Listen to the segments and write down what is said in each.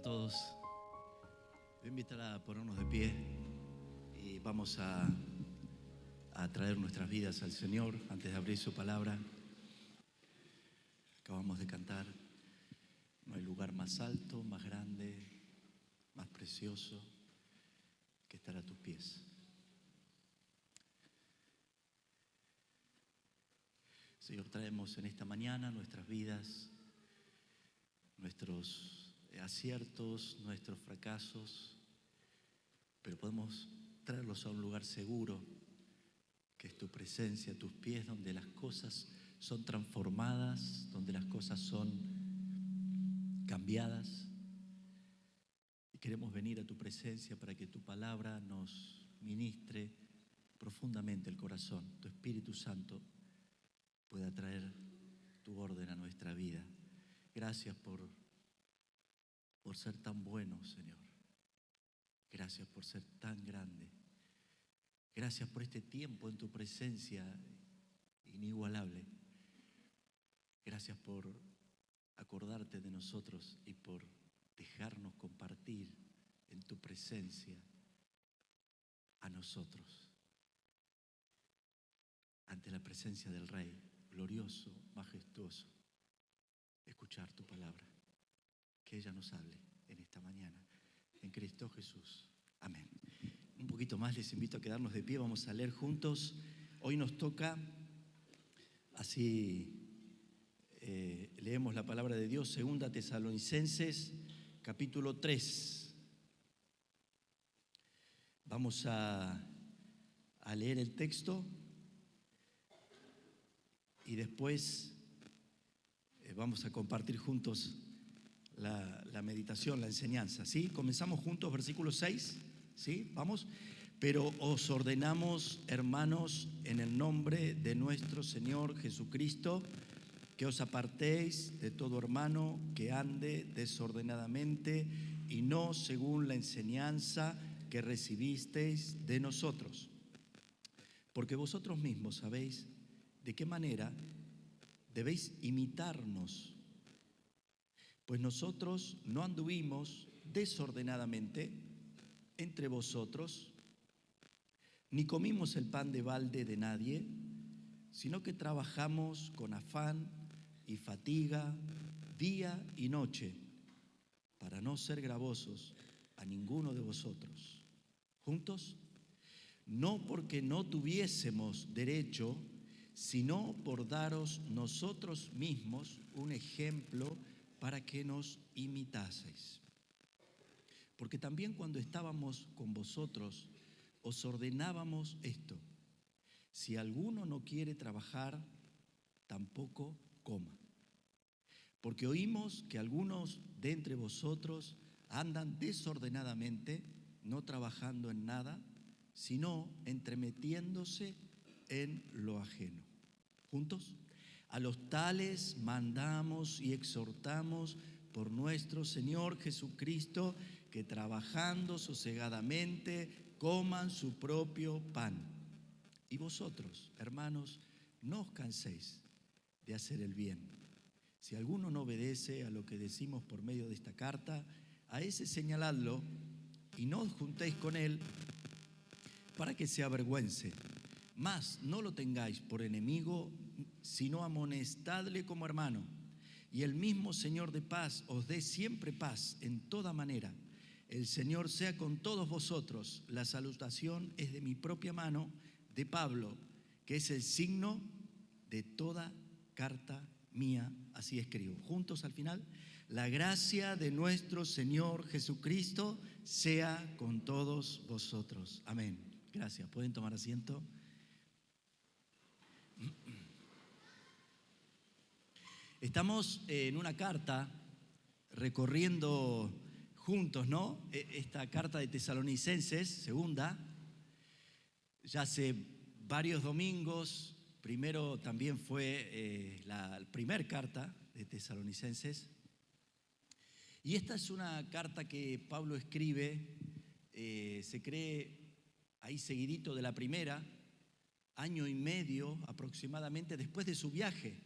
todos. Voy a invitar a ponernos de pie y vamos a traer nuestras vidas al Señor antes de abrir su palabra. Acabamos de cantar, no hay lugar más alto, más grande, más precioso que estar a tus pies. Señor, traemos en esta mañana nuestras vidas, nuestros aciertos, nuestros fracasos, pero podemos traerlos a un lugar seguro, que es tu presencia, tus pies, donde las cosas son transformadas, donde las cosas son cambiadas. Y queremos venir a tu presencia para que tu palabra nos ministre profundamente el corazón. Tu Espíritu Santo pueda traer tu orden a nuestra vida. Gracias por ser tan bueno, Señor. Gracias por ser tan grande. Gracias por este tiempo en tu presencia inigualable. Gracias por acordarte de nosotros y por dejarnos compartir en tu presencia a nosotros, ante la presencia del Rey, glorioso, majestuoso, escuchar tu palabra. Que ella nos hable en esta mañana, en Cristo Jesús. Amén. Un poquito más les invito a quedarnos de pie, vamos a leer juntos. Hoy nos toca, así leemos la palabra de Dios, 2 Tesalonicenses, capítulo 3. Vamos a leer el texto y después vamos a compartir juntos la meditación, la enseñanza, ¿sí? Comenzamos juntos, versículo 6, ¿sí? Vamos. Pero os ordenamos, hermanos, en el nombre de nuestro Señor Jesucristo, que os apartéis de todo hermano que ande desordenadamente y no según la enseñanza que recibisteis de nosotros. Porque vosotros mismos sabéis de qué manera debéis imitarnos. Pues nosotros no anduvimos desordenadamente entre vosotros, ni comimos el pan de balde de nadie, sino que trabajamos con afán y fatiga día y noche, para no ser gravosos a ninguno de vosotros. ¿Juntos? No porque no tuviésemos derecho, sino por daros nosotros mismos un ejemplo para que nos imitaseis. Porque también cuando estábamos con vosotros, os ordenábamos esto: si alguno no quiere trabajar, tampoco coma. Porque oímos que algunos de entre vosotros andan desordenadamente, no trabajando en nada, sino entremetiéndose en lo ajeno. ¿Juntos? A los tales mandamos y exhortamos por nuestro Señor Jesucristo, que trabajando sosegadamente coman su propio pan. Y vosotros, hermanos, no os canséis de hacer el bien. Si alguno no obedece a lo que decimos por medio de esta carta, a ese señaladlo y no os juntéis con él para que se avergüence. Mas no lo tengáis por enemigo, sino amonestadle como hermano. Y el mismo Señor de paz os dé siempre paz en toda manera. El Señor sea con todos vosotros. La salutación es de mi propia mano, de Pablo, que es el signo de toda carta mía. Así escribo. Juntos al final. La gracia de nuestro Señor Jesucristo sea con todos vosotros. Amén. Gracias. ¿Pueden tomar asiento? Estamos en una carta recorriendo juntos, ¿no? Esta carta de Tesalonicenses, segunda. Ya hace varios domingos, primero también fue la primera carta de Tesalonicenses. Y esta es una carta que Pablo escribe, se cree ahí seguidito de la primera, año y medio aproximadamente después de su viaje,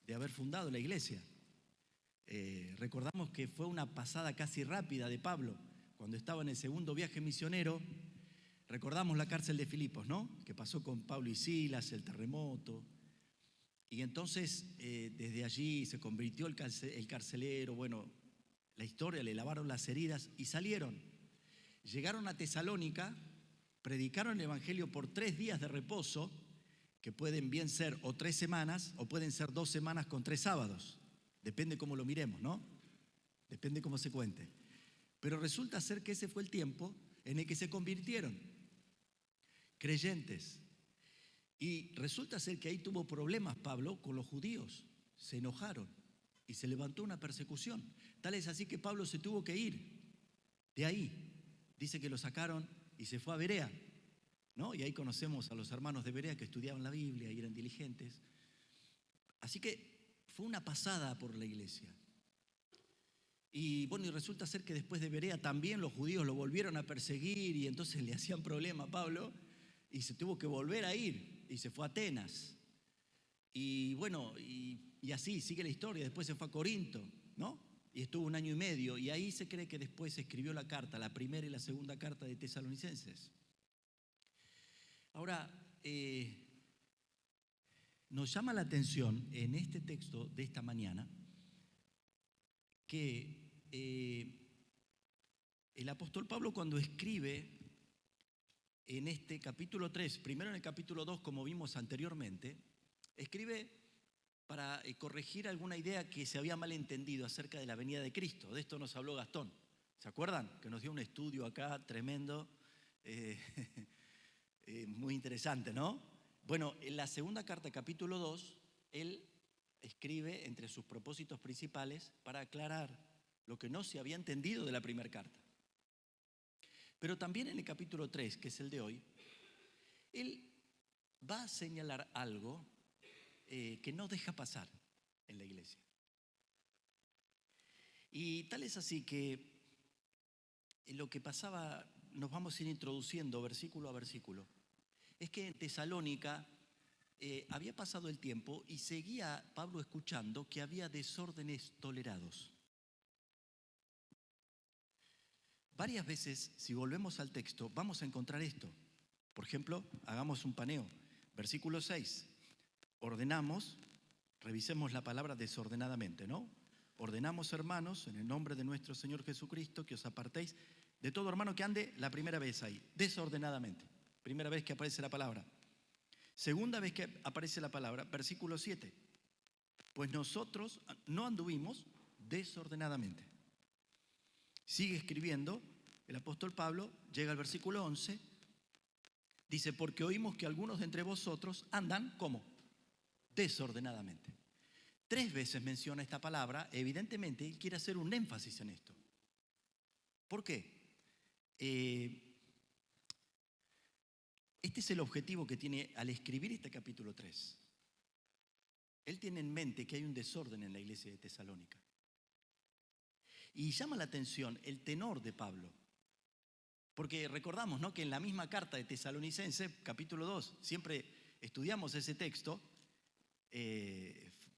de haber fundado la iglesia. Recordamos que fue una pasada casi rápida de Pablo cuando estaba en el segundo viaje misionero. Recordamos la cárcel de Filipos, ¿no? Que pasó con Pablo y Silas, el terremoto. Y entonces desde allí se convirtió el carcelero. Bueno, la historia, le lavaron las heridas y salieron. Llegaron a Tesalónica, predicaron el evangelio por 3 días de reposo, que pueden bien ser o 3 semanas o pueden ser 2 semanas con 3 sábados. Depende cómo lo miremos, ¿no? Depende cómo se cuente. Pero resulta ser que ese fue el tiempo en el que se convirtieron creyentes. Y resulta ser que ahí tuvo problemas Pablo con los judíos. Se enojaron y se levantó una persecución. Tal es así que Pablo se tuvo que ir de ahí. Dice que lo sacaron y se fue a Berea, ¿no? Y ahí conocemos a los hermanos de Berea que estudiaban la Biblia y eran diligentes. Así que fue una pasada por la iglesia. Y bueno, y resulta ser que después de Berea también los judíos lo volvieron a perseguir y entonces le hacían problema a Pablo y se tuvo que volver a ir y se fue a Atenas. Y bueno, y así sigue la historia. Después se fue a Corinto, ¿no? Y estuvo 1 año y medio y ahí se cree que después escribió la carta, la primera y la segunda carta de Tesalonicenses. Ahora, nos llama la atención en este texto de esta mañana que el apóstol Pablo cuando escribe en este capítulo 3, primero en el capítulo 2 como vimos anteriormente, escribe para corregir alguna idea que se había malentendido acerca de la venida de Cristo. De esto nos habló Gastón, ¿se acuerdan? Que nos dio un estudio acá tremendo, muy interesante, ¿no? Bueno, en la segunda carta, capítulo 2, él escribe entre sus propósitos principales para aclarar lo que no se había entendido de la primera carta. Pero también en el capítulo 3, que es el de hoy, él va a señalar algo que no deja pasar en la iglesia. Y tal es así que lo que pasaba, nos vamos a ir introduciendo versículo a versículo, es que en Tesalónica había pasado el tiempo y seguía Pablo escuchando que había desórdenes tolerados. Varias veces, si volvemos al texto, vamos a encontrar esto. Por ejemplo, hagamos un paneo. Versículo 6. Ordenamos, revisemos la palabra desordenadamente, ¿no? Ordenamos, hermanos, en el nombre de nuestro Señor Jesucristo, que os apartéis de todo hermano que ande, la primera vez ahí, desordenadamente. Primera vez que aparece la palabra. Segunda vez que aparece la palabra, versículo 7. Pues nosotros no anduvimos desordenadamente. Sigue escribiendo el apóstol Pablo, llega al versículo 11, dice, porque oímos que algunos de entre vosotros andan, ¿cómo? Desordenadamente. 3 veces menciona esta palabra, evidentemente él quiere hacer un énfasis en esto. ¿Por qué? Este es el objetivo que tiene al escribir este capítulo 3. Él tiene en mente que hay un desorden en la iglesia de Tesalónica. Y llama la atención el tenor de Pablo. Porque recordamos, ¿no?, que en la misma carta de Tesalonicenses, capítulo 2, siempre estudiamos ese texto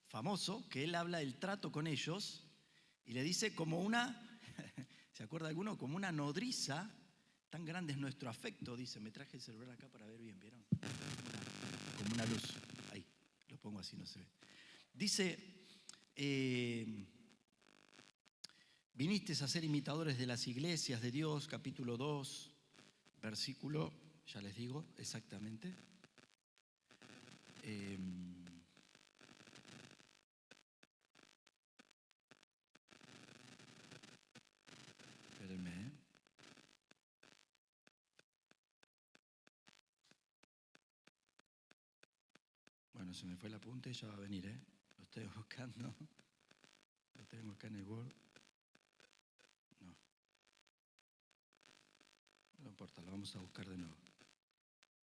famoso, que él habla del trato con ellos y le dice como una, ¿se acuerda alguno? Como una nodriza, tan grande es nuestro afecto, dice, me traje el celular acá para ver bien, ¿vieron? Como una luz, ahí, lo pongo así, no se ve. Dice, viniste a ser imitadores de las iglesias de Dios, capítulo 2, versículo, ya les digo exactamente. Espérenme. Bueno, se me fue el apunte, ya va a venir, ¿eh? Lo estoy buscando. Lo tengo acá en el Word. No importa, lo vamos a buscar de nuevo.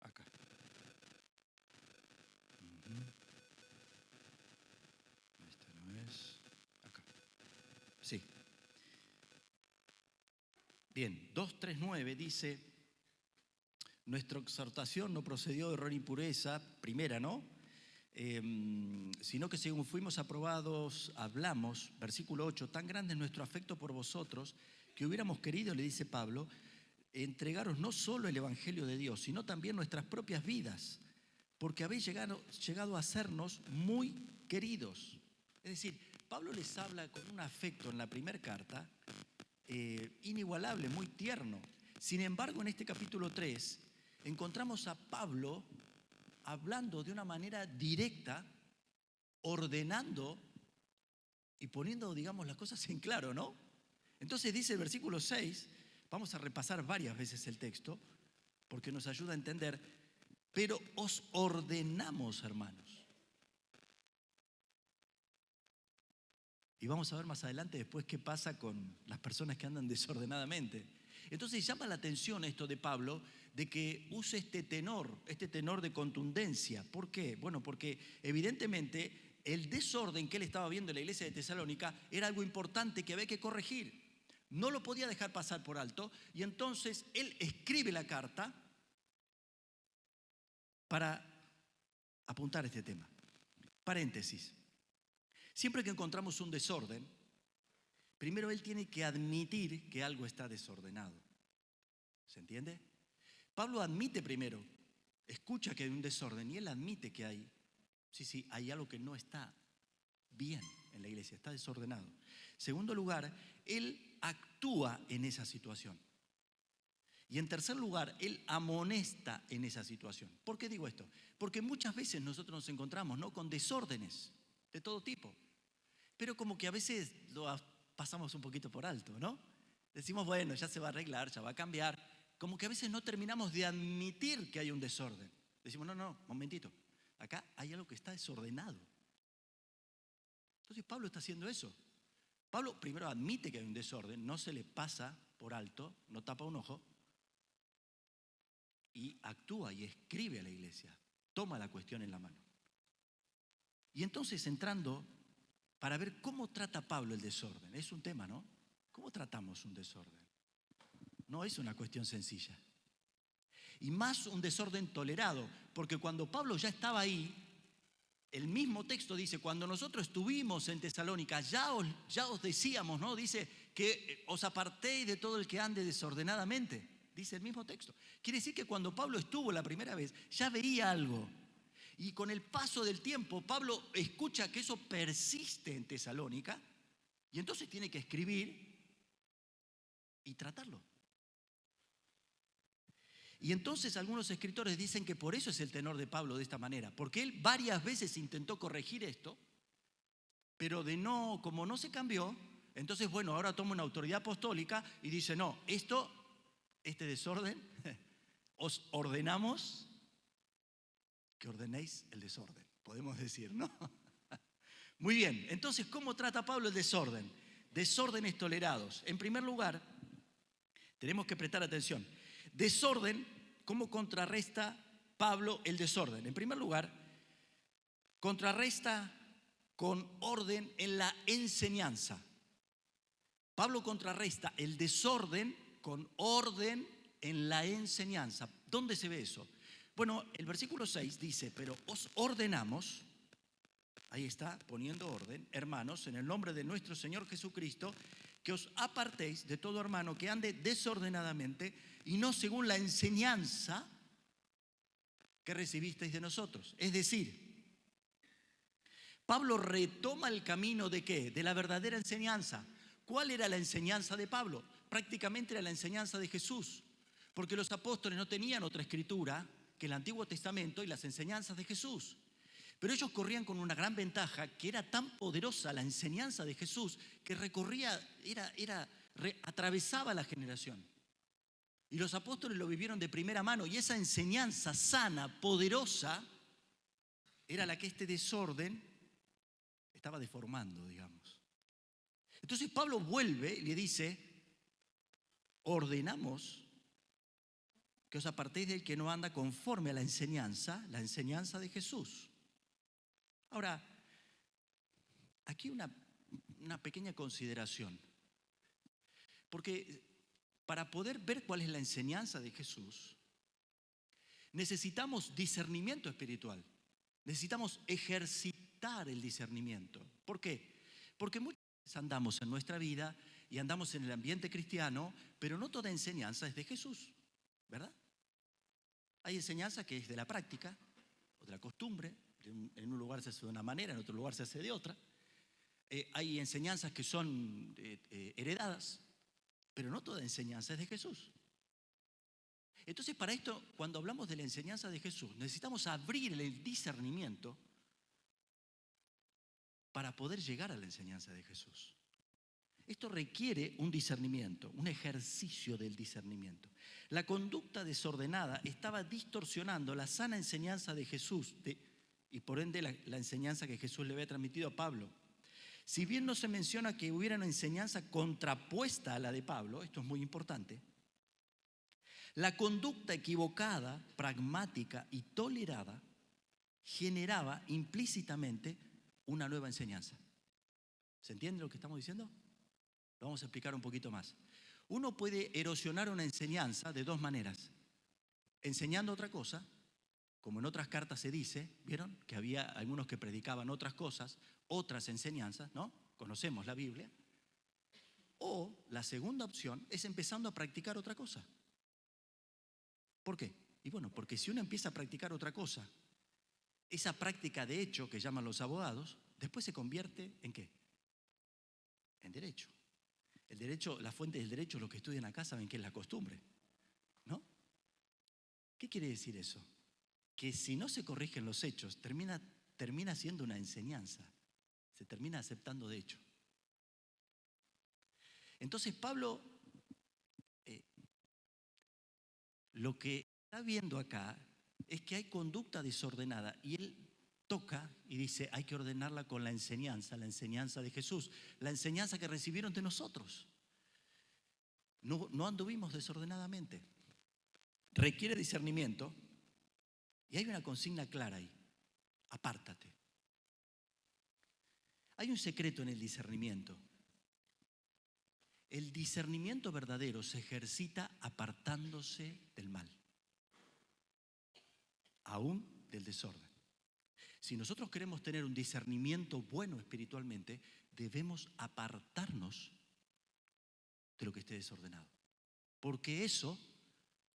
Acá. Este no es. Acá. Sí. Bien, 2:3:9 dice, nuestra exhortación no procedió de error e impureza, primera, ¿no? Sino que según fuimos aprobados, hablamos, versículo 8, tan grande es nuestro afecto por vosotros, que hubiéramos querido, le dice Pablo, entregaros no solo el Evangelio de Dios, sino también nuestras propias vidas, porque habéis llegado a sernos muy queridos. Es decir, Pablo les habla con un afecto en la primera carta, inigualable, muy tierno. Sin embargo, en este capítulo 3, encontramos a Pablo hablando de una manera directa, ordenando y poniendo, digamos, las cosas en claro, ¿no? Entonces dice el versículo 6, vamos a repasar varias veces el texto, porque nos ayuda a entender, pero os ordenamos, hermanos. Y vamos a ver más adelante después qué pasa con las personas que andan desordenadamente. Entonces llama la atención esto de Pablo, de que use este tenor de contundencia. ¿Por qué? Bueno, porque evidentemente el desorden que él estaba viendo en la iglesia de Tesalónica era algo importante que había que corregir. No lo podía dejar pasar por alto y entonces él escribe la carta para apuntar este tema. Paréntesis. Siempre que encontramos un desorden, primero él tiene que admitir que algo está desordenado. ¿Se entiende? Pablo admite primero, escucha que hay un desorden y él admite que hay algo que no está bien en la iglesia, está desordenado. Segundo lugar, él actúa en esa situación. Y en tercer lugar, él amonesta en esa situación. ¿Por qué digo esto? Porque muchas veces nosotros nos encontramos, ¿no?, con desórdenes de todo tipo, pero como que a veces lo pasamos un poquito por alto, ¿no? Decimos, bueno, ya se va a arreglar, ya va a cambiar. Como que a veces no terminamos de admitir que hay un desorden. Decimos, no, momentito, acá hay algo que está desordenado. Entonces Pablo está haciendo eso. Pablo primero admite que hay un desorden, no se le pasa por alto, no tapa un ojo, y actúa y escribe a la iglesia, toma la cuestión en la mano. Y entonces entrando para ver cómo trata Pablo el desorden, es un tema, ¿no? ¿Cómo tratamos un desorden? No es una cuestión sencilla. Y más un desorden tolerado, porque cuando Pablo ya estaba ahí, el mismo texto dice, cuando nosotros estuvimos en Tesalónica, ya os decíamos, ¿no? Dice que os apartéis de todo el que ande desordenadamente. Dice el mismo texto. Quiere decir que cuando Pablo estuvo la primera vez, ya veía algo. Y con el paso del tiempo, Pablo escucha que eso persiste en Tesalónica y entonces tiene que escribir y tratarlo. Y entonces algunos escritores dicen que por eso es el tenor de Pablo de esta manera, porque él varias veces intentó corregir esto, pero como no se cambió, entonces bueno, ahora toma una autoridad apostólica y dice, no, este desorden, os ordenamos que ordenéis el desorden, podemos decir, ¿no? Muy bien, entonces, ¿cómo trata Pablo el desorden? Desórdenes tolerados. En primer lugar, tenemos que prestar atención. Desorden, ¿cómo contrarresta Pablo el desorden? En primer lugar, contrarresta con orden en la enseñanza. Pablo contrarresta el desorden con orden en la enseñanza. ¿Dónde se ve eso? Bueno, el versículo 6 dice, pero os ordenamos, ahí está, poniendo orden, hermanos, en el nombre de nuestro Señor Jesucristo, que os apartéis de todo hermano que ande desordenadamente y no según la enseñanza que recibisteis de nosotros. Es decir, Pablo retoma el camino ¿de qué? De la verdadera enseñanza. ¿Cuál era la enseñanza de Pablo? Prácticamente era la enseñanza de Jesús, porque los apóstoles no tenían otra escritura que el Antiguo Testamento y las enseñanzas de Jesús. Pero ellos corrían con una gran ventaja, que era tan poderosa la enseñanza de Jesús, que atravesaba la generación. Y los apóstoles lo vivieron de primera mano, y esa enseñanza sana, poderosa, era la que este desorden estaba deformando, digamos. Entonces Pablo vuelve y le dice, ordenamos que os apartéis del que no anda conforme a la enseñanza de Jesús. Ahora, aquí una pequeña consideración, porque para poder ver cuál es la enseñanza de Jesús, necesitamos discernimiento espiritual. Necesitamos ejercitar el discernimiento. ¿Por qué? Porque muchas veces andamos en nuestra vida y andamos en el ambiente cristiano, pero no toda enseñanza es de Jesús, ¿verdad? Hay enseñanza que es de la práctica o de la costumbre. En un lugar se hace de una manera, en otro lugar se hace de otra. Hay enseñanzas que son heredadas, pero no toda enseñanza es de Jesús. Entonces, para esto, cuando hablamos de la enseñanza de Jesús, necesitamos abrir el discernimiento para poder llegar a la enseñanza de Jesús. Esto requiere un discernimiento, un ejercicio del discernimiento. La conducta desordenada estaba distorsionando la sana enseñanza de Jesús y por ende la enseñanza que Jesús le había transmitido a Pablo. Si bien no se menciona que hubiera una enseñanza contrapuesta a la de Pablo, esto es muy importante, la conducta equivocada, pragmática y tolerada generaba implícitamente una nueva enseñanza. ¿Se entiende lo que estamos diciendo? Lo vamos a explicar un poquito más. Uno puede erosionar una enseñanza de dos maneras. Enseñando otra cosa, como en otras cartas se dice, ¿vieron? Que había algunos que predicaban otras cosas, otras enseñanzas, ¿no? Conocemos la Biblia. O la segunda opción es empezando a practicar otra cosa. ¿Por qué? Y bueno, porque si uno empieza a practicar otra cosa, esa práctica de hecho que llaman los abogados, después se convierte ¿en qué? En derecho. El derecho, la fuente del derecho, los que estudian acá saben que es la costumbre, ¿no? ¿Qué quiere decir eso? Que si no se corrigen los hechos, termina siendo una enseñanza. Se termina aceptando de hecho. Entonces Pablo, lo que está viendo acá es que hay conducta desordenada y él toca y dice, hay que ordenarla con la enseñanza de Jesús, la enseñanza que recibieron de nosotros. No anduvimos desordenadamente. Requiere discernimiento y hay una consigna clara ahí, apártate. Hay un secreto en el discernimiento. El discernimiento verdadero se ejercita apartándose del mal, aún del desorden. Si nosotros queremos tener un discernimiento bueno espiritualmente, debemos apartarnos de lo que esté desordenado, porque eso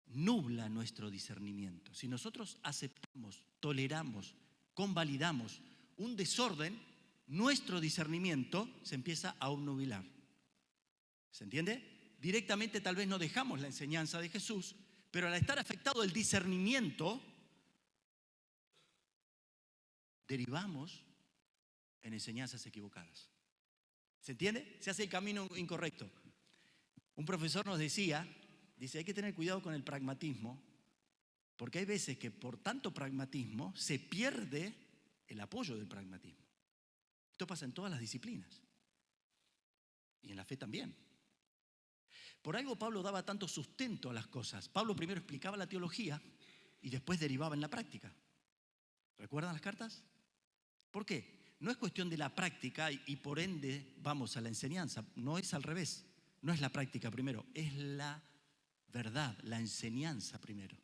nubla nuestro discernimiento. Si nosotros aceptamos, toleramos, convalidamos un desorden, nuestro discernimiento se empieza a obnubilar. ¿Se entiende? Directamente tal vez no dejamos la enseñanza de Jesús, pero al estar afectado el discernimiento, derivamos en enseñanzas equivocadas. ¿Se entiende? Se hace el camino incorrecto. Un profesor nos decía, dice, hay que tener cuidado con el pragmatismo, porque hay veces que por tanto pragmatismo se pierde el apoyo del pragmatismo. Esto pasa en todas las disciplinas y en la fe también. Por algo Pablo daba tanto sustento a las cosas. Pablo primero explicaba la teología y después derivaba en la práctica. ¿Recuerdan las cartas? ¿Por qué? No es cuestión de la práctica y por ende vamos a la enseñanza. No es al revés. No es la práctica primero, es la verdad, la enseñanza primero,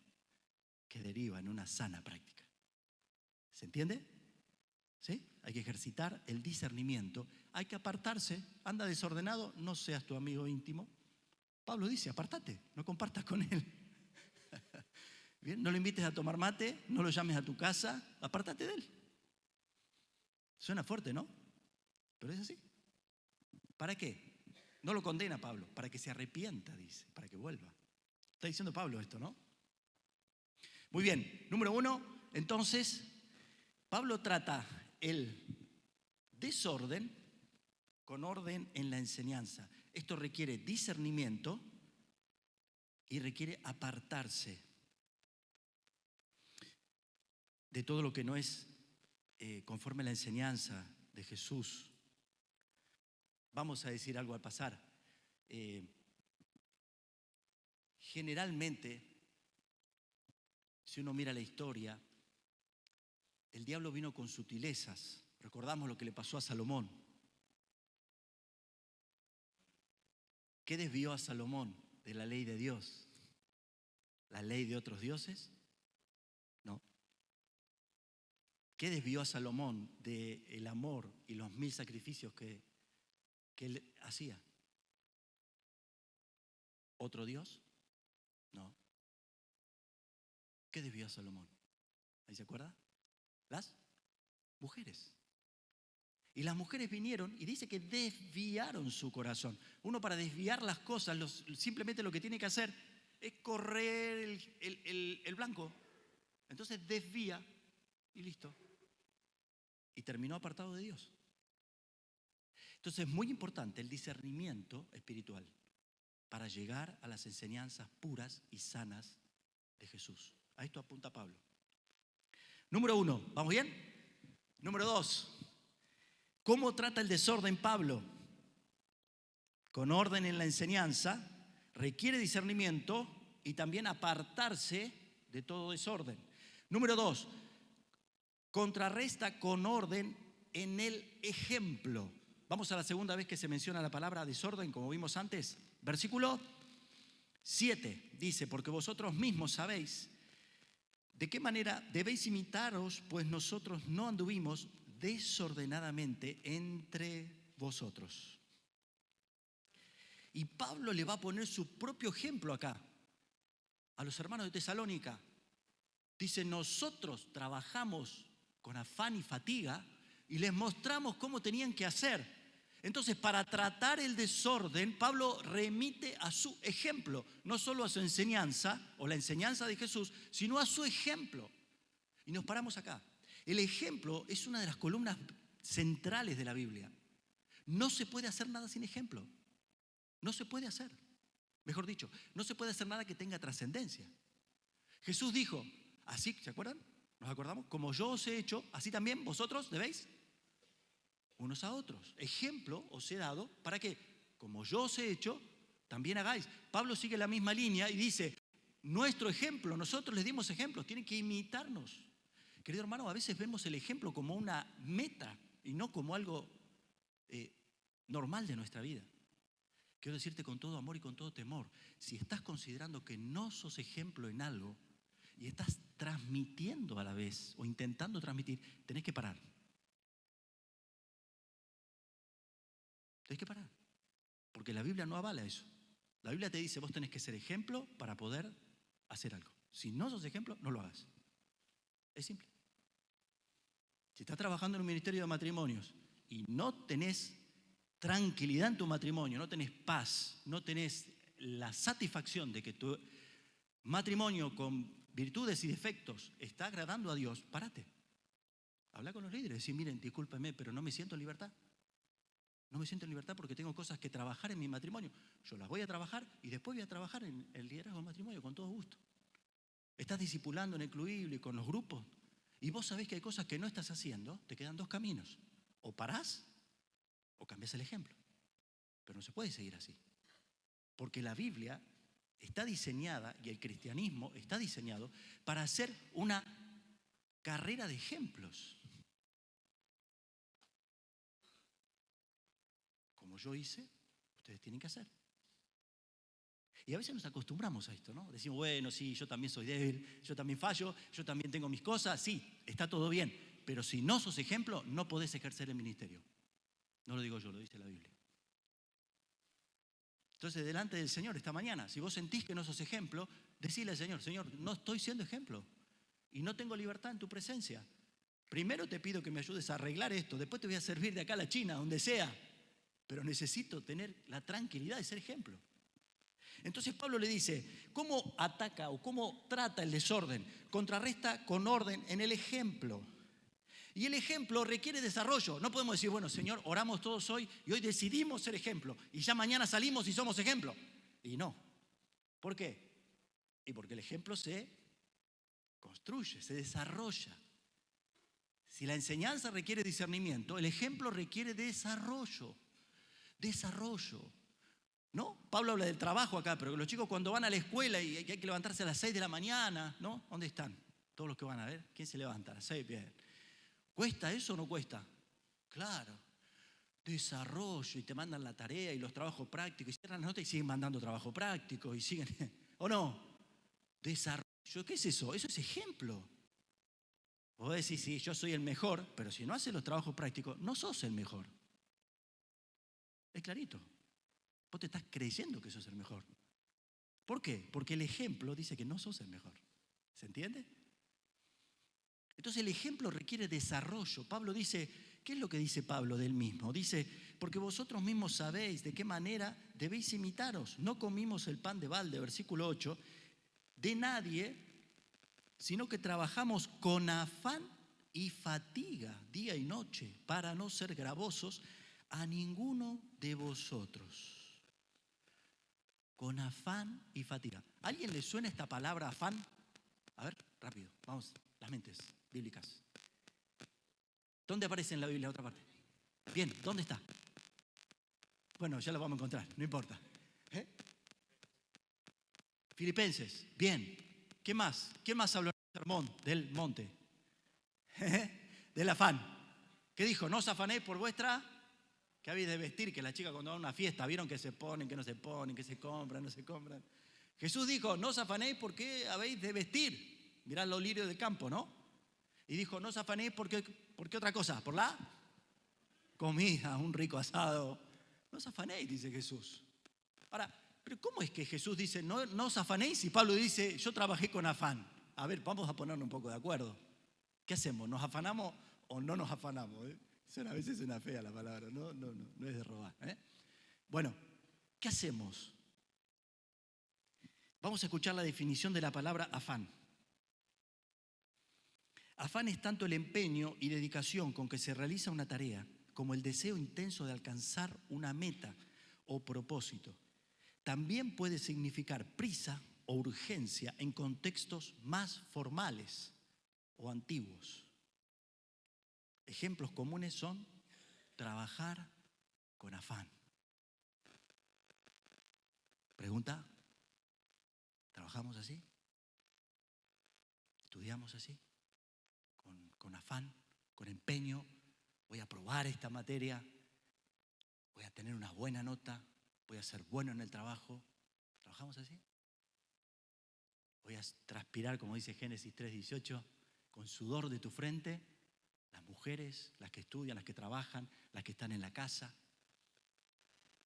que deriva en una sana práctica. ¿Se entiende? ¿Sí? Hay que ejercitar el discernimiento. Hay que apartarse. Anda desordenado, no seas tu amigo íntimo. Pablo dice, apártate, no compartas con él. Bien, no lo invites a tomar mate, no lo llames a tu casa, apártate de él. Suena fuerte, ¿no? Pero es así. ¿Para qué? No lo condena Pablo, para que se arrepienta, dice, para que vuelva. Está diciendo Pablo esto, ¿no? Muy bien, número 1, entonces, Pablo trata el desorden con orden en la enseñanza. Esto requiere discernimiento y requiere apartarse de todo lo que no es conforme a la enseñanza de Jesús. Vamos a decir algo al pasar. Generalmente, si uno mira la historia, el diablo vino con sutilezas. Recordamos lo que le pasó a Salomón. ¿Qué desvió a Salomón de la ley de Dios? ¿La ley de otros dioses? No. ¿Qué desvió a Salomón del amor y los 1000 sacrificios que él hacía? ¿Otro Dios? No. ¿Qué desvió a Salomón? ¿Ahí se acuerda? Las mujeres. Y las mujeres vinieron y dice que desviaron su corazón. Uno para desviar las cosas, simplemente lo que tiene que hacer es correr el blanco. Entonces desvía y listo. Y terminó apartado de Dios. Entonces es muy importante el discernimiento espiritual para llegar a las enseñanzas puras y sanas de Jesús. A esto apunta Pablo. Número 1, ¿vamos bien? Número 2, ¿cómo trata el desorden Pablo? Con orden en la enseñanza, requiere discernimiento y también apartarse de todo desorden. Número 2, contrarresta con orden en el ejemplo. Vamos a la segunda vez que se menciona la palabra desorden, como vimos antes. Versículo 7 dice, porque vosotros mismos sabéis de qué manera debéis imitaros, pues nosotros no anduvimos desordenadamente entre vosotros. Y Pablo le va a poner su propio ejemplo acá, a los hermanos de Tesalónica. Dice, nosotros trabajamos con afán y fatiga y les mostramos cómo tenían que hacer. Entonces, para tratar el desorden, Pablo remite a su ejemplo, no solo a su enseñanza o la enseñanza de Jesús, sino a su ejemplo. Y nos paramos acá. El ejemplo es una de las columnas centrales de la Biblia. No se puede hacer nada sin ejemplo. No se puede hacer. Mejor dicho, no se puede hacer nada que tenga trascendencia. Jesús dijo, así, ¿se acuerdan? ¿Nos acordamos? Como yo os he hecho, así también vosotros debéis unos a otros. Ejemplo os he dado para que, como yo os he hecho, también hagáis. Pablo sigue la misma línea y dice, nuestro ejemplo, nosotros les dimos ejemplos, tienen que imitarnos. Querido hermano, a veces vemos el ejemplo como una meta y no como algo normal de nuestra vida. Quiero decirte con todo amor y con todo temor, si estás considerando que no sos ejemplo en algo y estás transmitiendo a la vez o intentando transmitir, tenés que parar. Tenés que parar, porque la Biblia no avala eso. La Biblia te dice, vos tenés que ser ejemplo para poder hacer algo. Si no sos ejemplo, no lo hagas. Es simple. Si estás trabajando en un ministerio de matrimonios y no tenés tranquilidad en tu matrimonio, no tenés paz, no tenés la satisfacción de que tu matrimonio con virtudes y defectos está agradando a Dios, párate. Habla con los líderes, decir, miren, discúlpenme, pero no me siento en libertad. No me siento en libertad porque tengo cosas que trabajar en mi matrimonio. Yo las voy a trabajar y después voy a trabajar en el liderazgo del matrimonio con todo gusto. Estás discipulando en el club y con los grupos y vos sabés que hay cosas que no estás haciendo, te quedan dos caminos. O parás o cambiás el ejemplo. Pero no se puede seguir así. Porque la Biblia está diseñada y el cristianismo está diseñado para hacer una carrera de ejemplos. Como yo hice, ustedes tienen que hacer. Y a veces nos acostumbramos a esto, ¿no? Decimos, bueno, sí, yo también soy débil, yo también fallo, yo también tengo mis cosas, sí, está todo bien. Pero si no sos ejemplo, no podés ejercer el ministerio. No lo digo yo, lo dice la Biblia. Entonces, delante del Señor esta mañana, si vos sentís que no sos ejemplo, decile al Señor, Señor, no estoy siendo ejemplo y no tengo libertad en tu presencia. Primero te pido que me ayudes a arreglar esto, después te voy a servir de acá a la China, donde sea. Pero necesito tener la tranquilidad de ser ejemplo. Entonces Pablo le dice, ¿cómo ataca o cómo trata el desorden? Contrarresta con orden en el ejemplo. Y el ejemplo requiere desarrollo. No podemos decir, bueno, Señor, oramos todos hoy y hoy decidimos ser ejemplo. Y ya mañana salimos y somos ejemplo. Y no. ¿Por qué? Y porque el ejemplo se construye, se desarrolla. Si la enseñanza requiere discernimiento, el ejemplo requiere desarrollo. Desarrollo. ¿No? Pablo habla del trabajo acá, pero los chicos cuando van a la escuela y hay que levantarse a las 6 de la mañana, ¿no? ¿Dónde están? Todos los que van a ver, ¿quién se levanta a las 6? Bien. ¿Cuesta eso o no cuesta? Claro. Desarrollo y te mandan la tarea y los trabajos prácticos y cierran la nota y siguen mandando trabajo práctico y siguen, ¿o no? Desarrollo, ¿qué es eso? Eso es ejemplo. Vos decís, sí, yo soy el mejor, pero si no haces los trabajos prácticos, no sos el mejor. Es clarito. Vos te estás creyendo que sos el mejor. ¿Por qué? Porque el ejemplo dice que no sos el mejor. ¿Se entiende? Entonces el ejemplo requiere desarrollo. Pablo dice, ¿qué es lo que dice Pablo del mismo? Dice, porque vosotros mismos sabéis de qué manera debéis imitaros. No comimos el pan de balde, versículo 8, de nadie, sino que trabajamos con afán y fatiga día y noche para no ser gravosos a ninguno de vosotros. Con afán y fatiga. ¿A alguien le suena esta palabra afán? A ver, rápido, vamos, las mentes bíblicas. ¿Dónde aparece en la Biblia otra parte? Bien, ¿dónde está? Bueno, ya lo vamos a encontrar, no importa. ¿Eh? Filipenses, bien. ¿Qué más? ¿Quién más habló en el sermón del monte? Del afán. ¿Qué dijo? No os afanéis por vuestra... ¿Qué habéis de vestir? Que la chica cuando va a una fiesta, ¿vieron que se ponen, que no se ponen, que se compran, no se compran? Jesús dijo, no os afanéis porque habéis de vestir. Mirad los lirios del campo, ¿no? Y dijo, no os afanéis porque otra cosa, por la comida, un rico asado. No os afanéis, dice Jesús. Ahora, pero ¿cómo es que Jesús dice, no os afanéis? Y Pablo dice, yo trabajé con afán. A ver, vamos a ponernos un poco de acuerdo. ¿Qué hacemos? ¿Nos afanamos o no nos afanamos? A veces suena fea la palabra, no es de robar. Bueno, ¿qué hacemos? Vamos a escuchar la definición de la palabra afán. Afán es tanto el empeño y dedicación con que se realiza una tarea como el deseo intenso de alcanzar una meta o propósito. También puede significar prisa o urgencia en contextos más formales o antiguos. Ejemplos comunes son trabajar con afán. Pregunta, ¿trabajamos así? ¿Estudiamos así? Con afán, con empeño. Voy a aprobar esta materia, voy a tener una buena nota, voy a ser bueno en el trabajo. ¿Trabajamos así? Voy a transpirar, como dice Génesis 3:18, con sudor de tu frente. Las mujeres, las que estudian, las que trabajan, las que están en la casa.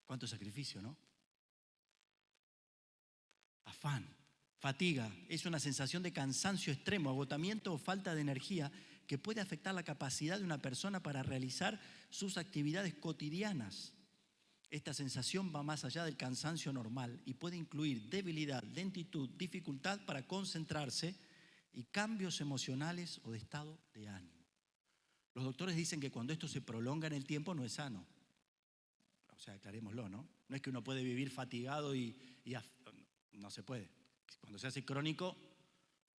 ¿Cuánto sacrificio, no? Afán, fatiga, es una sensación de cansancio extremo, agotamiento o falta de energía que puede afectar la capacidad de una persona para realizar sus actividades cotidianas. Esta sensación va más allá del cansancio normal y puede incluir debilidad, lentitud, dificultad para concentrarse y cambios emocionales o de estado de ánimo. Los doctores dicen que cuando esto se prolonga en el tiempo no es sano. O sea, aclarémoslo, ¿no? No es que uno puede vivir fatigado no se puede. Cuando se hace crónico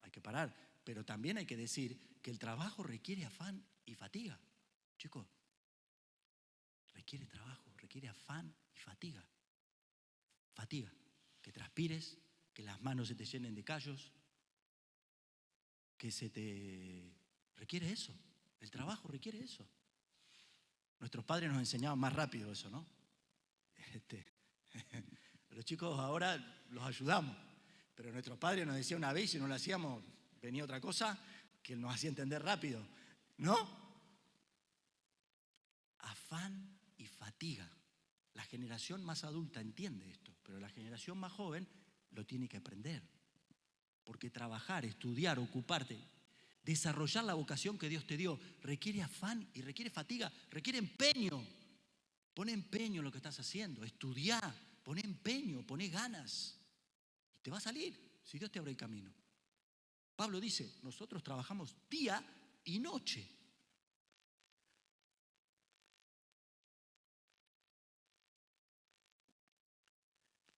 hay que parar. Pero también hay que decir que el trabajo requiere afán y fatiga. Chicos, requiere trabajo, requiere afán y fatiga. Fatiga, que transpires, que las manos se te llenen de callos, que se te... Requiere eso, el trabajo requiere eso. Nuestros padres nos enseñaban más rápido eso, ¿no? Los chicos ahora los ayudamos, pero nuestros padres nos decían una vez y si no lo hacíamos, venía otra cosa que nos hacía entender rápido, ¿no? Afán y fatiga. La generación más adulta entiende esto, pero la generación más joven lo tiene que aprender. Porque trabajar, estudiar, ocuparte, desarrollar la vocación que Dios te dio, requiere afán y requiere fatiga, requiere empeño. Pon empeño en lo que estás haciendo, estudiá, pon empeño, pon ganas. Y te va a salir, si Dios te abre el camino. Pablo dice, nosotros trabajamos día y noche.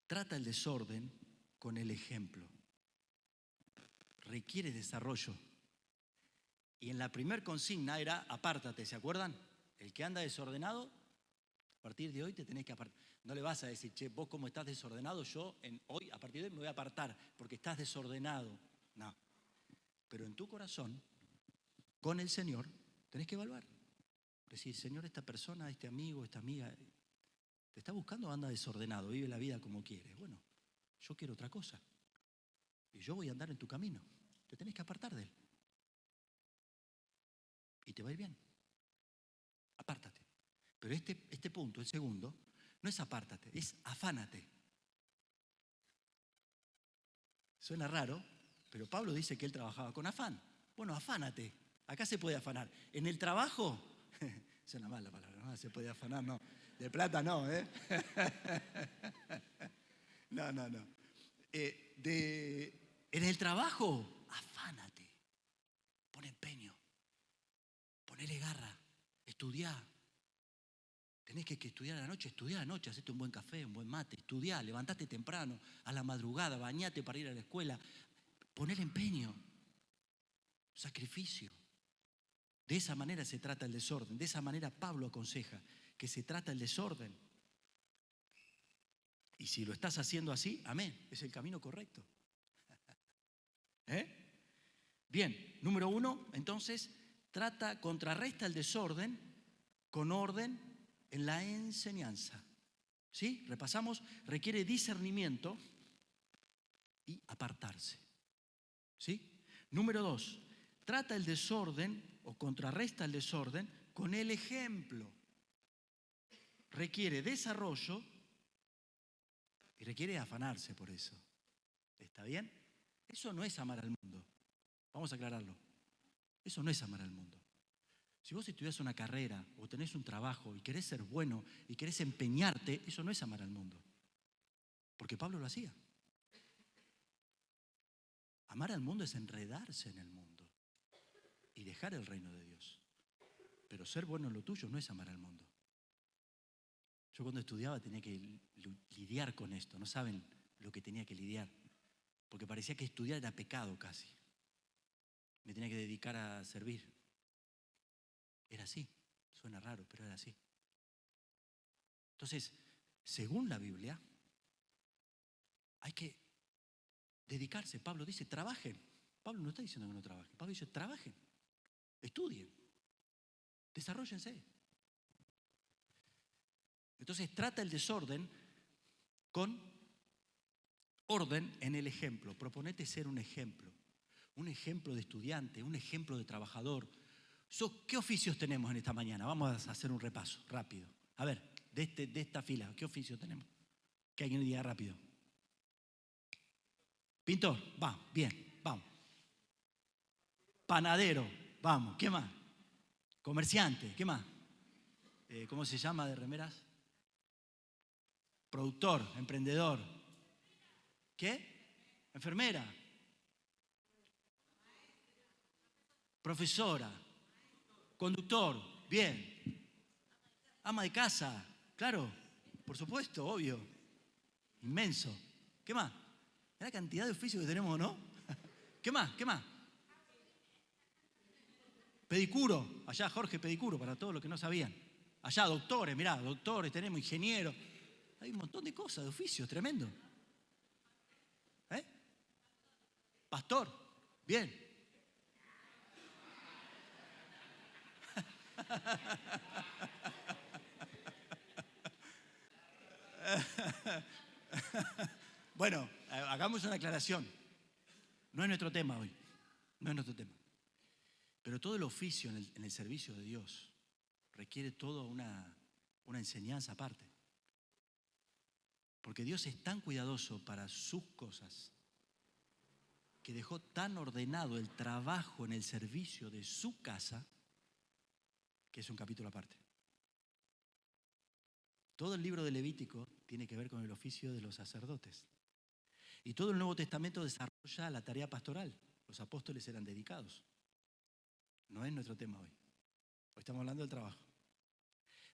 Trata el desorden con el ejemplo. Requiere desarrollo. Y en la primer consigna era apártate, ¿se acuerdan? El que anda desordenado, a partir de hoy te tenés que apartar. No le vas a decir, che, vos como estás desordenado, hoy, a partir de hoy me voy a apartar porque estás desordenado. No. Pero en tu corazón, con el Señor, tenés que evaluar. Decir, Señor, esta persona, este amigo, esta amiga, ¿te está buscando o anda desordenado? Vive la vida como quiere. Bueno, yo quiero otra cosa. Y yo voy a andar en tu camino. Te tenés que apartar de él. y te va a ir bien. Apártate. Pero este punto, el segundo, no es apártate, es afánate. Suena raro, pero Pablo dice que él trabajaba con afán. Bueno, afánate. Acá se puede afanar. En el trabajo, suena mal la palabra, no se puede afanar, no. De plata no, ¿eh? No. En el trabajo, afánate. Pon empeño. Ponele garra. Estudiá. Tenés que estudiar a la noche, hacete un buen café, un buen mate, estudiá, levantate temprano, a la madrugada, bañate para ir a la escuela. Ponele empeño. Sacrificio. De esa manera se trata el desorden. De esa manera Pablo aconseja que se trata el desorden. Y si lo estás haciendo así, amén, es el camino correcto. Bien, número 1, entonces, contrarresta el desorden con orden en la enseñanza. ¿Sí? Repasamos, requiere discernimiento y apartarse. ¿Sí? Número 2, trata el desorden o contrarresta el desorden con el ejemplo. Requiere desarrollo y requiere afanarse por eso. ¿Está bien? Eso no es amar al mundo. Vamos a aclararlo. Eso no es amar al mundo. Si vos estudiás una carrera o tenés un trabajo y querés ser bueno y querés empeñarte, eso no es amar al mundo. Porque Pablo lo hacía. Amar al mundo es enredarse en el mundo y dejar el reino de Dios. Pero ser bueno en lo tuyo no es amar al mundo. Yo cuando estudiaba tenía que lidiar con esto. No saben lo que tenía que lidiar. Porque parecía que estudiar era pecado casi. Me tenía que dedicar a servir. Era así. Suena raro, pero era así. Entonces, según la Biblia, hay que dedicarse. Pablo dice, trabajen. Pablo no está diciendo que no trabajen. Pablo dice, trabajen, estudien, desarróllense. Entonces, trata el desorden con orden en el ejemplo. Proponete ser un ejemplo de estudiante, un ejemplo de trabajador. ¿Qué oficios tenemos en esta mañana? Vamos a hacer un repaso rápido. A ver, de esta fila, ¿qué oficio tenemos? Que alguien diga rápido. Pintor, va, bien, vamos. Panadero, vamos, ¿qué más? Comerciante, ¿qué más? ¿Cómo se llama de remeras? Productor, emprendedor. ¿Qué? Enfermera. Profesora. Conductor, bien. Ama de casa, claro, por supuesto, obvio. Inmenso. ¿Qué más? ¿Es la cantidad de oficios que tenemos, no? ¿Qué más? ¿Qué más? Pedicuro, allá Jorge Pedicuro, para todos los que no sabían. Allá doctores, mirá, doctores, tenemos ingenieros. Hay un montón de cosas, de oficios, tremendo. Pastor, bien. Bueno, hagamos una aclaración. No es nuestro tema hoy, no es nuestro tema. Pero todo el oficio en el servicio de Dios requiere toda una enseñanza aparte. Porque Dios es tan cuidadoso para sus cosas que dejó tan ordenado el trabajo en el servicio de su casa que es un capítulo aparte. Todo el libro de Levítico tiene que ver con el oficio de los sacerdotes. Y todo el Nuevo Testamento desarrolla la tarea pastoral. Los apóstoles eran dedicados. No es nuestro tema hoy. Hoy estamos hablando del trabajo.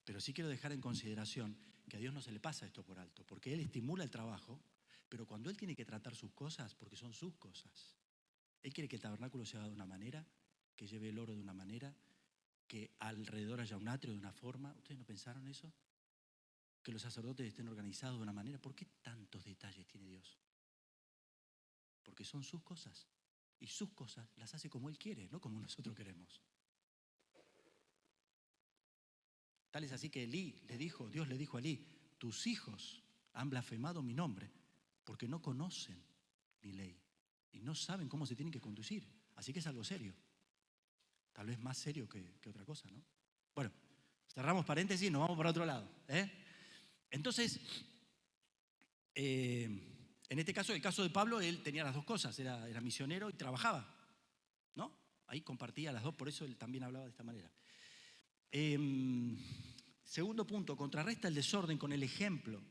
Pero sí quiero dejar en consideración que a Dios no se le pasa esto por alto, porque Él estimula el trabajo, pero cuando Él tiene que tratar sus cosas, porque son sus cosas, Él quiere que el tabernáculo se haga de una manera, que lleve el oro de una manera, que alrededor haya un atrio de una forma. ¿Ustedes no pensaron eso? Que los sacerdotes estén organizados de una manera. ¿Por qué tantos detalles tiene Dios? Porque son sus cosas. Y sus cosas las hace como Él quiere, no como nosotros queremos. Tal es así que Dios le dijo a Elí, tus hijos han blasfemado mi nombre porque no conocen mi ley y no saben cómo se tienen que conducir. Así que es algo serio. Tal vez más serio que otra cosa, ¿no? Bueno, cerramos paréntesis, nos vamos para otro lado. Entonces, en este caso, el caso de Pablo, él tenía las dos cosas, era misionero y trabajaba, ¿no? Ahí compartía las dos, por eso él también hablaba de esta manera. Segundo punto, contrarresta el desorden con el ejemplo.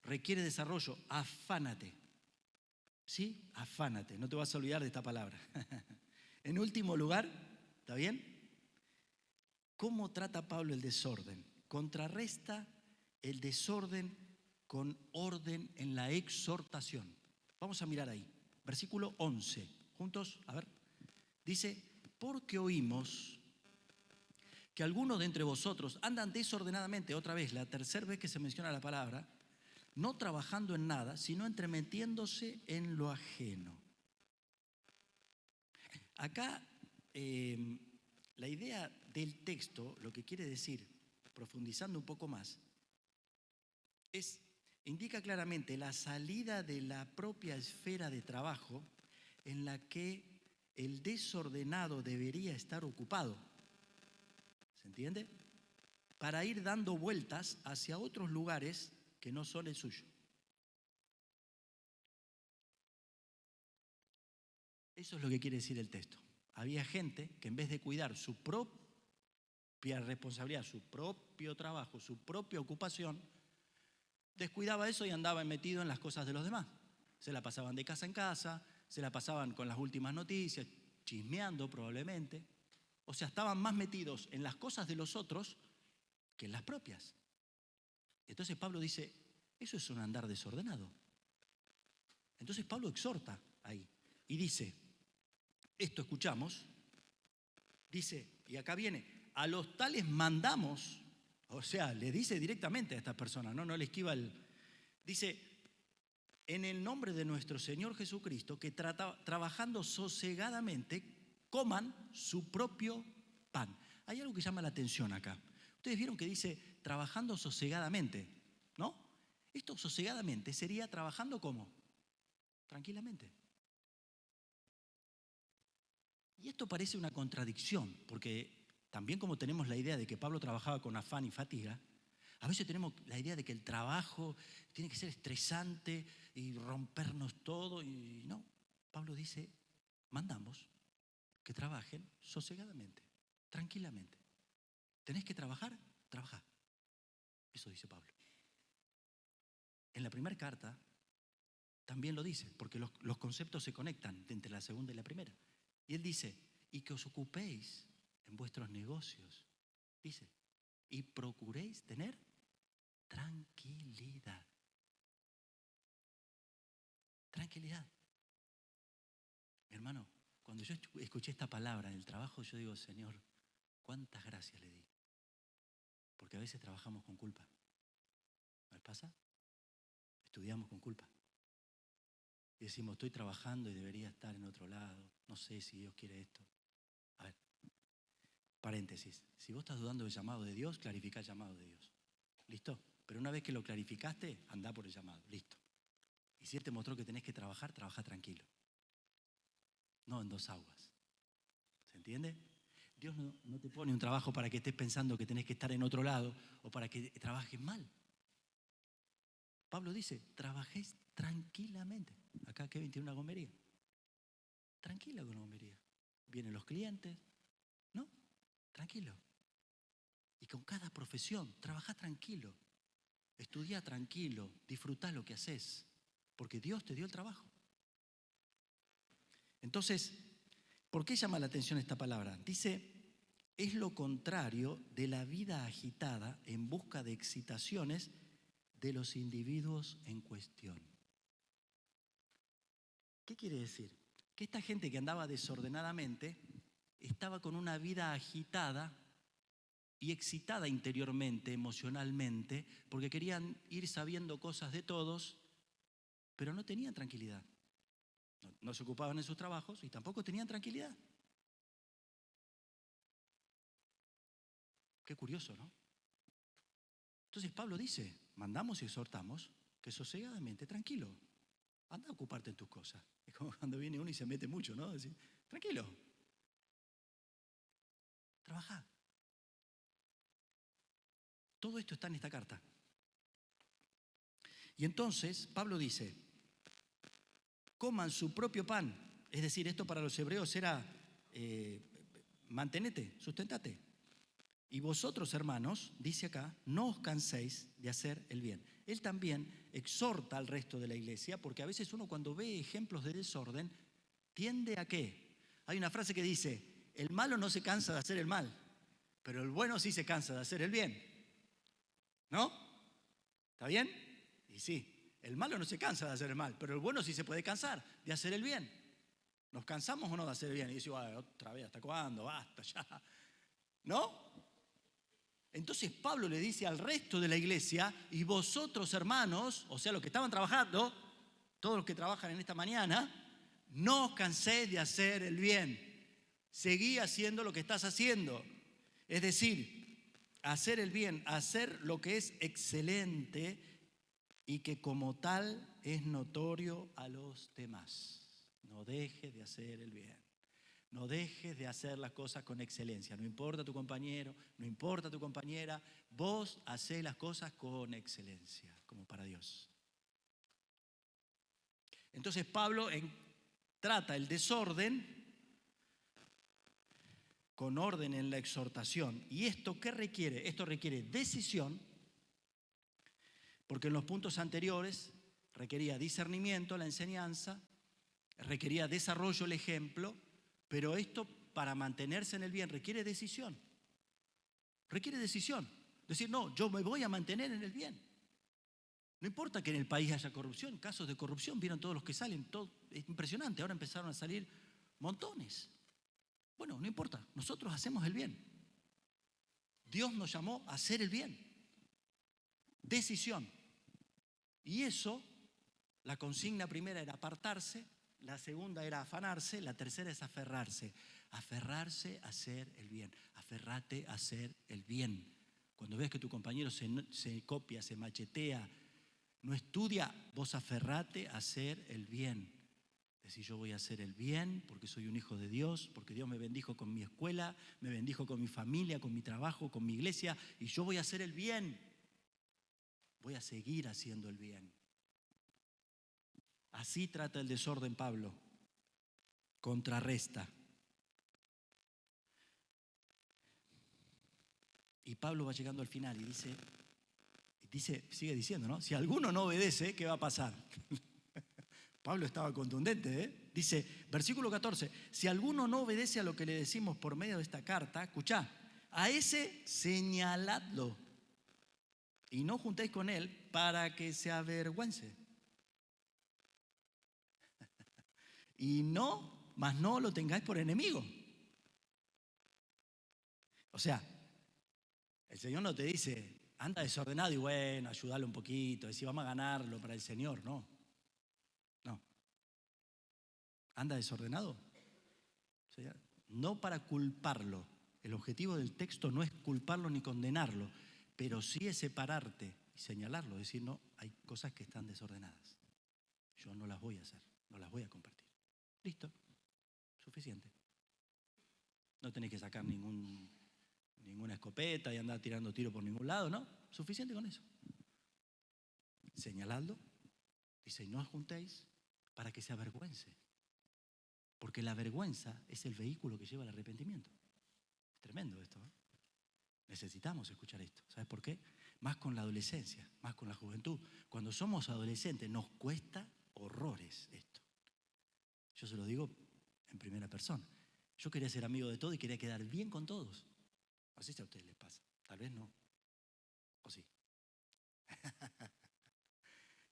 Requiere desarrollo, afánate. ¿Sí? Afánate, no te vas a olvidar de esta palabra. En último lugar, ¿está bien? ¿Cómo trata Pablo el desorden? Contrarresta el desorden con orden en la exhortación. Vamos a mirar ahí, versículo 11. Juntos, a ver. Dice, porque oímos que algunos de entre vosotros andan desordenadamente, otra vez, la tercera vez que se menciona la palabra, no trabajando en nada, sino entremetiéndose en lo ajeno. Acá, la idea del texto, lo que quiere decir, profundizando un poco más, indica claramente la salida de la propia esfera de trabajo en la que el desordenado debería estar ocupado. ¿Se entiende? Para ir dando vueltas hacia otros lugares que no son el suyo. Eso es lo que quiere decir el texto. Había gente que en vez de cuidar su propia responsabilidad, su propio trabajo, su propia ocupación, descuidaba eso y andaba metido en las cosas de los demás. Se la pasaban de casa en casa, se la pasaban con las últimas noticias, chismeando probablemente. O sea, estaban más metidos en las cosas de los otros que en las propias. Entonces Pablo dice, eso es un andar desordenado. Entonces Pablo exhorta ahí y dice, esto escuchamos, dice, y acá viene, a los tales mandamos, o sea, le dice directamente a esta persona, no le esquiva dice, en el nombre de nuestro Señor Jesucristo, que trabajando sosegadamente, coman su propio pan. Hay algo que llama la atención acá. Ustedes vieron que dice, trabajando sosegadamente, ¿no? Esto sosegadamente sería trabajando ¿cómo? Tranquilamente. Y esto parece una contradicción, porque también como tenemos la idea de que Pablo trabajaba con afán y fatiga, a veces tenemos la idea de que el trabajo tiene que ser estresante y rompernos todo, y no. Pablo dice, mandamos que trabajen sosegadamente, tranquilamente. ¿Tenés que trabajar? Trabajá. Eso dice Pablo. En la primera carta también lo dice, porque los conceptos se conectan entre la segunda y la primera. Y él dice, y que os ocupéis en vuestros negocios, dice, y procuréis tener tranquilidad. Tranquilidad. Mi hermano, cuando yo escuché esta palabra en el trabajo, yo digo, Señor, cuántas gracias le di. Porque a veces trabajamos con culpa. ¿No les pasa? Estudiamos con culpa. Y decimos, estoy trabajando y debería estar en otro lado. No sé si Dios quiere esto. A ver, paréntesis. Si vos estás dudando del llamado de Dios, clarifica el llamado de Dios. ¿Listo? Pero una vez que lo clarificaste, andá por el llamado. Listo. Y si Él te mostró que tenés que trabajar, trabaja tranquilo. No en dos aguas. ¿Se entiende? Dios no te pone un trabajo para que estés pensando que tenés que estar en otro lado o para que trabajes mal. Pablo dice, trabajéis tranquilamente. Acá Kevin tiene una gomería. Tranquila con la gomería. Vienen los clientes. No, tranquilo. Y con cada profesión, trabajá tranquilo. Estudia tranquilo. Disfrutá lo que haces. Porque Dios te dio el trabajo. Entonces, ¿por qué llama la atención esta palabra? Dice, es lo contrario de la vida agitada en busca de excitaciones de los individuos en cuestión. ¿Qué quiere decir? Que esta gente que andaba desordenadamente estaba con una vida agitada y excitada interiormente, emocionalmente, porque querían ir sabiendo cosas de todos, pero no tenían tranquilidad. No se ocupaban en sus trabajos y tampoco tenían tranquilidad. Qué curioso, ¿no? Entonces Pablo dice, mandamos y exhortamos que sosegadamente, tranquilo, anda a ocuparte en tus cosas. Es como cuando viene uno y se mete mucho, ¿no? Decir, tranquilo. Trabajá. Todo esto está en esta carta. Y entonces Pablo dice, coman su propio pan. Es decir, esto para los hebreos era mantenete, sustentate. Y vosotros, hermanos, dice acá, no os canséis de hacer el bien. Él también exhorta al resto de la iglesia, porque a veces uno cuando ve ejemplos de desorden, tiende a ¿qué? Hay una frase que dice, el malo no se cansa de hacer el mal, pero el bueno sí se cansa de hacer el bien. ¿No? ¿Está bien? Y sí, el malo no se cansa de hacer el mal, pero el bueno sí se puede cansar de hacer el bien. ¿Nos cansamos o no de hacer el bien? Y dice, otra vez, ¿hasta cuándo? Basta ya. ¿No? Entonces Pablo le dice al resto de la iglesia, y vosotros hermanos, o sea, los que estaban trabajando, todos los que trabajan en esta mañana, no os canséis de hacer el bien. Seguí haciendo lo que estás haciendo. Es decir, hacer el bien, hacer lo que es excelente y que como tal es notorio a los demás. No dejes de hacer el bien. No dejes de hacer las cosas con excelencia. No importa tu compañero, no importa tu compañera, vos hacés las cosas con excelencia, como para Dios. Entonces Pablo trata el desorden con orden en la exhortación. ¿Y esto qué requiere? Esto requiere decisión, porque en los puntos anteriores requería discernimiento, la enseñanza, requería desarrollo, el ejemplo, pero esto para mantenerse en el bien requiere decisión. Requiere decisión. Decir, no, yo me voy a mantener en el bien. No importa que en el país haya corrupción, casos de corrupción, vieron todos los que salen, todo, es impresionante, ahora empezaron a salir montones. Bueno, no importa, nosotros hacemos el bien. Dios nos llamó a hacer el bien. Decisión. Y eso, la consigna primera era apartarse, la segunda era afanarse, la tercera es aferrarse. Aferrarse a hacer el bien. Aferrate a hacer el bien. Cuando ves que tu compañero se copia, se machetea, no estudia, vos aferrate a hacer el bien. Decir, yo voy a hacer el bien porque soy un hijo de Dios, porque Dios me bendijo con mi escuela, me bendijo con mi familia, con mi trabajo, con mi iglesia, y yo voy a hacer el bien. Voy a seguir haciendo el bien. Así trata el desorden Pablo. Contrarresta. Y Pablo va llegando al final y sigue diciendo, ¿no? Si alguno no obedece, ¿qué va a pasar? Pablo estaba contundente, ¿eh? Dice, versículo 14, si alguno no obedece a lo que le decimos por medio de esta carta, escuchá, a ese señaladlo y no juntéis con él para que se avergüence. Y mas no lo tengáis por enemigo. O sea, el Señor no te dice, anda desordenado y bueno, ayúdalo un poquito, decir, vamos a ganarlo para el Señor. No. ¿Anda desordenado? O sea, no para culparlo. El objetivo del texto no es culparlo ni condenarlo, pero sí es separarte y señalarlo, decir, no, hay cosas que están desordenadas. Yo no las voy a hacer, no las voy a compartir. Listo, suficiente. No tenés que sacar ninguna escopeta y andar tirando tiro por ningún lado, ¿no? Suficiente con eso. Señaladlo, dice, y no os juntéis para que se avergüence. Porque la vergüenza es el vehículo que lleva al arrepentimiento. Es tremendo esto, ¿eh? Necesitamos escuchar esto. ¿Sabes por qué? Más con la adolescencia, más con la juventud. Cuando somos adolescentes nos cuesta horrores esto. Yo se lo digo en primera persona. Yo quería ser amigo de todo y quería quedar bien con todos. No sé si a ustedes les pasa. Tal vez no. O sí.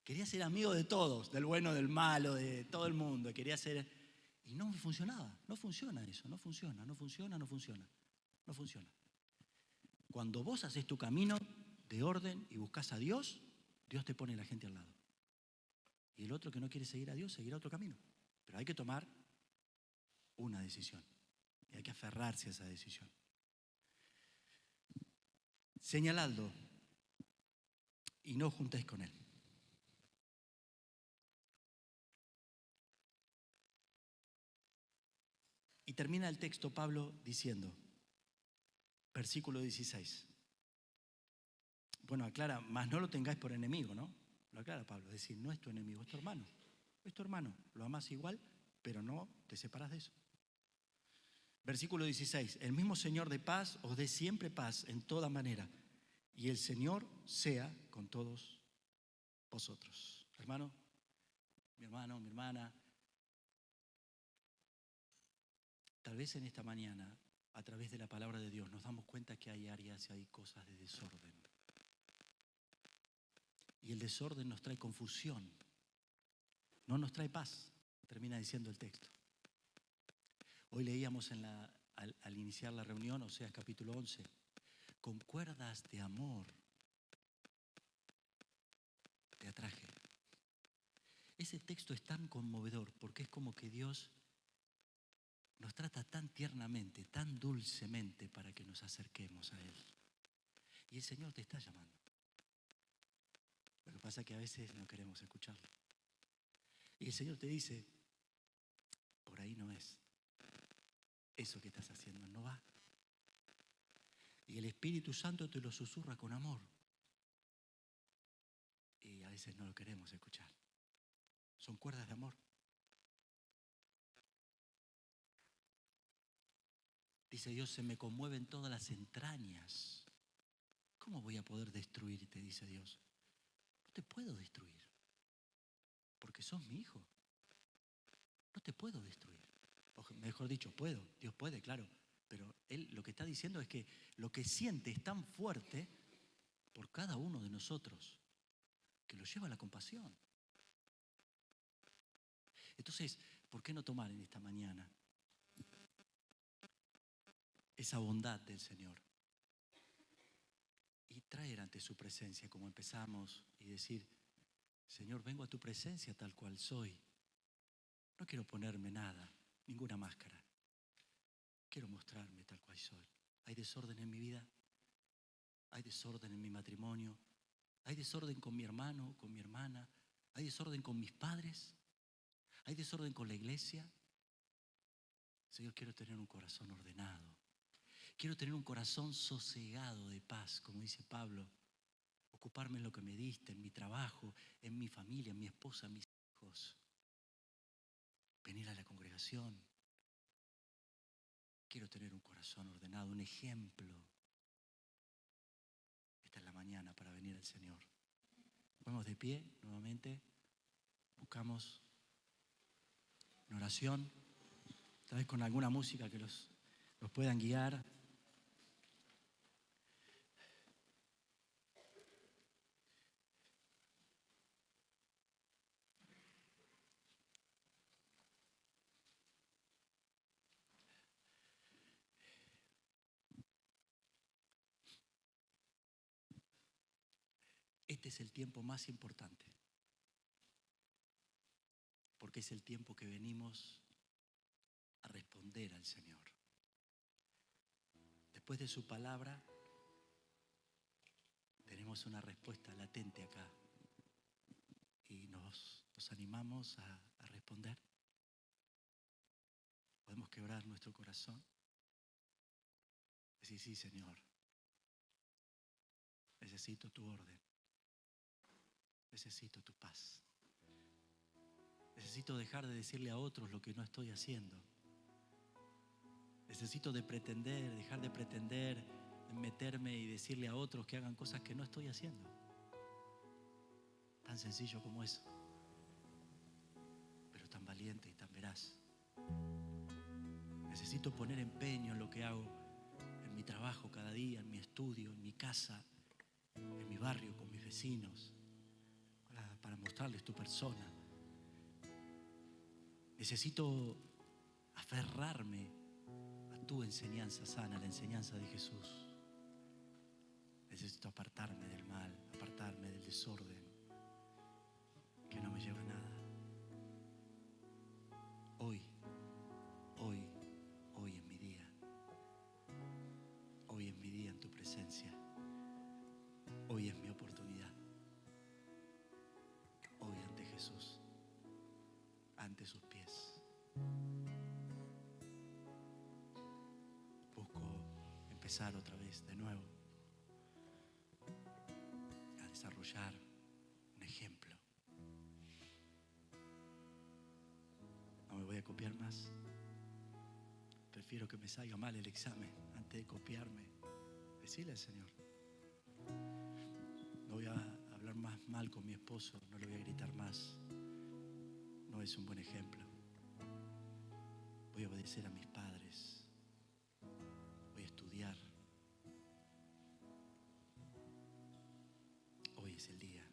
Quería ser amigo de todos, del bueno, del malo, de todo el mundo. Quería ser... Y no me funcionaba. No funciona eso. No funciona. Cuando vos haces tu camino de orden y buscas a Dios, Dios te pone la gente al lado. Y el otro que no quiere seguir a Dios, seguirá otro camino. Pero hay que tomar una decisión. Y hay que aferrarse a esa decisión. Señaladlo y no juntéis con él. Y termina el texto Pablo diciendo, Versículo 16. Bueno, aclara, más no lo tengáis por enemigo, ¿no? Lo aclara Pablo, es decir, no es tu enemigo, es tu hermano. Es tu hermano, lo amas igual, pero no te separas de eso. Versículo 16, el mismo Señor de paz os dé siempre paz en toda manera, y el Señor sea con todos vosotros. Hermano, mi hermana, tal vez en esta mañana, a través de la palabra de Dios, nos damos cuenta que hay áreas y hay cosas de desorden. Y el desorden nos trae confusión, no nos trae paz, termina diciendo el texto. Hoy leíamos al iniciar la reunión, Oseas capítulo 11, con cuerdas de amor te atraje. Ese texto es tan conmovedor porque es como que Dios nos trata tan tiernamente, tan dulcemente para que nos acerquemos a Él. Y el Señor te está llamando. Lo que pasa es que a veces no queremos escucharlo. Y el Señor te dice, por ahí no es. Eso que estás haciendo no va. Y el Espíritu Santo te lo susurra con amor. Y a veces no lo queremos escuchar. Son cuerdas de amor. Dice Dios, se me conmueven todas las entrañas. ¿Cómo voy a poder destruirte? Dice Dios. No te puedo destruir. Porque sos mi hijo. No te puedo destruir. O mejor dicho, puedo. Dios puede, claro. Pero Él lo que está diciendo es que lo que siente es tan fuerte por cada uno de nosotros que lo lleva a la compasión. Entonces, ¿por qué no tomar en esta mañana esa bondad del Señor y traer ante su presencia como empezamos y decir, Señor, vengo a tu presencia tal cual soy. No quiero ponerme nada, ninguna máscara. Quiero mostrarme tal cual soy. Hay desorden en mi vida, hay desorden en mi matrimonio, hay desorden con mi hermano, con mi hermana, hay desorden con mis padres, hay desorden con la iglesia. Señor, quiero tener un corazón ordenado. Quiero tener un corazón sosegado de paz, como dice Pablo. Ocuparme en lo que me diste, en mi trabajo, en mi familia, en mi esposa, en mis hijos. Venir a la congregación. Quiero tener un corazón ordenado, un ejemplo. Esta es la mañana para venir al Señor. Vamos de pie nuevamente. Buscamos en oración. Tal vez con alguna música que los puedan guiar. Este es el tiempo más importante, porque es el tiempo que venimos a responder al Señor. Después de su palabra, tenemos una respuesta latente acá y nos animamos a responder. Podemos quebrar nuestro corazón. Decir, sí, Señor, necesito tu orden, necesito tu paz. Necesito dejar de decirle a otros lo que no estoy haciendo. Necesito dejar de pretender, meterme y decirle a otros que hagan cosas que no estoy haciendo. Tan sencillo como eso, pero tan valiente y tan veraz. Necesito poner empeño en lo que hago, en mi trabajo cada día, en mi estudio, en mi casa, en mi barrio, con mis vecinos, para mostrarles tu persona. Necesito aferrarme a tu enseñanza sana, la enseñanza de Jesús. Necesito apartarme del mal, apartarme del desorden, que no me lleva a nada. Hoy es mi día. Hoy es mi día en tu presencia. Hoy es mi oportunidad. Hoy ante Jesús, ante sus pies. Busco empezar otra vez vez de nuevo a desarrollar un ejemplo. No me voy a copiar más. Prefiero que me salga mal el examen antes de copiarme. Decirle al Señor. No voy a hablar más mal con mi esposo, no le voy a gritar más. No es un buen ejemplo. Voy a obedecer a mis padres. Voy a estudiar. Hoy es el día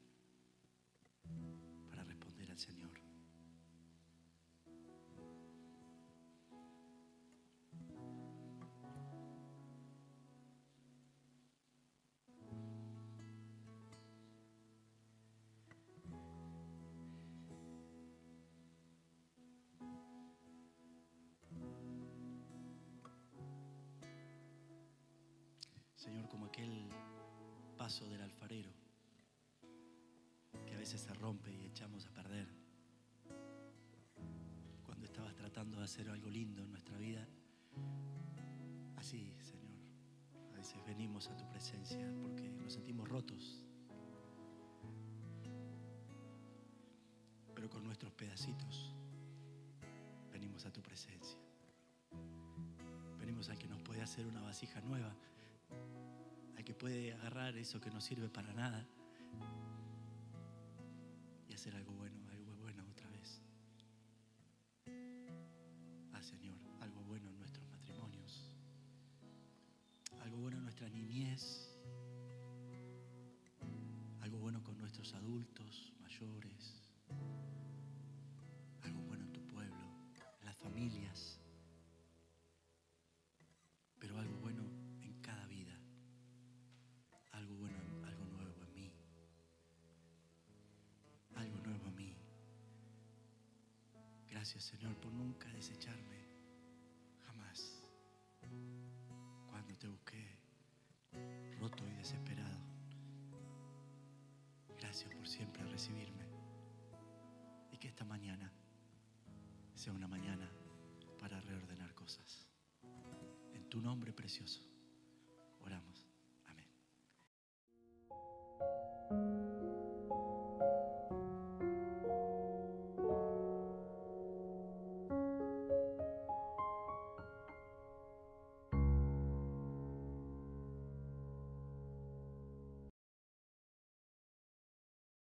para responder al Señor. Señor, como aquel vaso del alfarero que a veces se rompe y echamos a perder. Cuando estabas tratando de hacer algo lindo en nuestra vida, así, Señor, a veces venimos a tu presencia porque nos sentimos rotos, pero con nuestros pedacitos venimos a tu presencia. Venimos al que nos puede hacer una vasija nueva, al que puede agarrar eso que no sirve para nada y hacer algo bueno otra vez. Señor, algo bueno en nuestros matrimonios, algo bueno en nuestra niñez, algo bueno con nuestros adultos mayores, algo bueno en tu pueblo, en las familias, pero algo bueno en cada vida, algo bueno, algo nuevo en mí, algo nuevo en mí. Gracias, Señor, por nunca desecharme, jamás. Cuando te busqué, roto y desesperado, gracias por siempre recibirme. Y que esta mañana sea una mañana para reordenar cosas. En tu nombre precioso.